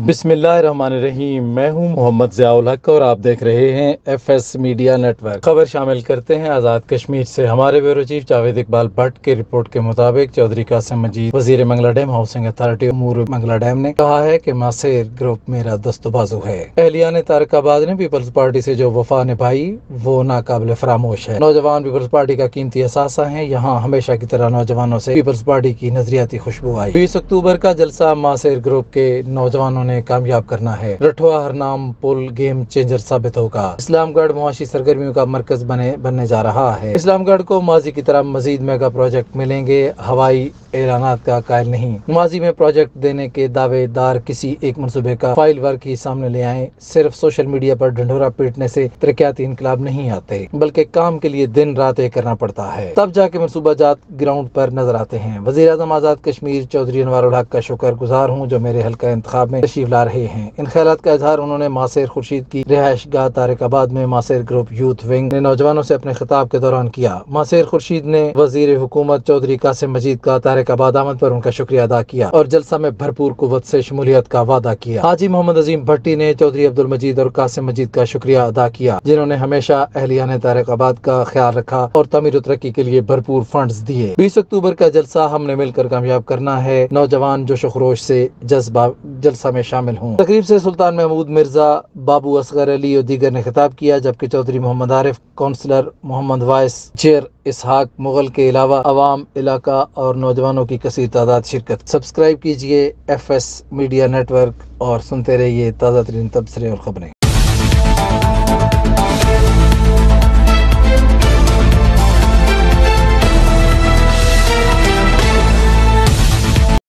بسم اللہ الرحمن الرحیم۔ میں ہوں محمد ضیاء الحق اور آپ دیکھ رہے ہیں FS میڈیا نیٹ ورک۔ خبر شامل کرتے ہیں آزاد کشمیر سے۔ ہمارے bureau chief Javed Iqbal but کی رپورٹ کے مطابق چودھری قاسم مجید وزیر منگلا ڈیم ہاؤسنگ اتھارٹی امور منگلا ڈیم نے کہا ہے کہ ماسیر گروپ میرا دست و بازو ہے۔ اہلیان تارک آباد نے پیپلز پارٹی سے جو وفا نبھائی وہ ناقابل فراموش ہے۔ نوجوان پیپلز پارٹی کا قیمتی اثاثہ ہیں۔ یہاں ہمیشہ کی طرح نوجوانوں سے پیپلز پارٹی کی نظریاتی خوشبو آئی۔ 20 اکتوبر کا جلسہ ماسیر گروپ کے نوجوانوں نے کامیاب کرنا ہے۔ رٹھوا ہرنام پل گیم چینجر ثابت ہوگا۔ اسلام گڑھ معاشی سرگرمیوں کا مرکز بننے جا رہا ہے۔ اسلام گڑھ کو ماضی کی طرح مزید میگا پروجیکٹ ملیں گے، ہوائی اعلانات کا قائل نہیں۔ ماضی میں پروجیکٹ دینے کے دعوے دار کسی ایک منصوبے کا فائل ورک ہی سامنے لے آئیں۔ صرف سوشل میڈیا پر ڈھنڈورا پیٹنے سے ترقیاتی انقلاب نہیں آتے، بلکہ کام کے لیے دن رات ایک کرنا پڑتا ہے، تب جا کے منصوبہ جات گراؤنڈ پر نظر آتے ہیں۔ وزیر اعظم آزاد کشمیر چودھری انوار الحق کا شکر گزار ہوں جو میرے حلقہ انتخاب میں تشریف لا رہے ہیں۔ ان خیالات کا اظہار انہوں نے ماسیر خورشید کی رہائش گاہ طارق آباد میں ماسیر گروپ یوتھ ونگ نے نوجوانوں سے اپنے خطاب کے دوران کیا۔ ماسیر خورشید نے وزیر حکومت چودھری قاسم مجید کا طارق آباد آمد پر ان کا شکریہ ادا کیا اور جلسہ میں بھرپور قوت سے شمولیت کا وعدہ کیا۔ حاجی محمد عظیم بھٹی نے چودھری عبدالمجید اور قاسم مجید کا شکریہ ادا کیا جنہوں نے ہمیشہ اہلیان طارق آباد کا خیال رکھا اور تعمیر و ترقی کے لیے بھرپور فنڈز دیے۔ 20 اکتوبر کا جلسہ ہم نے مل کر کامیاب کرنا ہے، نوجوان جوش و خروش سے جلسہ میں شامل ہوں۔ تقریب سے سلطان محمود مرزا، بابو اصغر علی اور دیگر نے خطاب کیا، جبکہ چودھری محمد عارف، کونسلر محمد وائس، چیئر اسحاق مغل کے علاوہ عوام، علاقہ اور نوجوانوں کی کثیر تعداد شرکت۔ سبسکرائب کیجئے FS میڈیا نیٹ ورک اور سنتے رہیے تازہ ترین تبصرے اور خبریں۔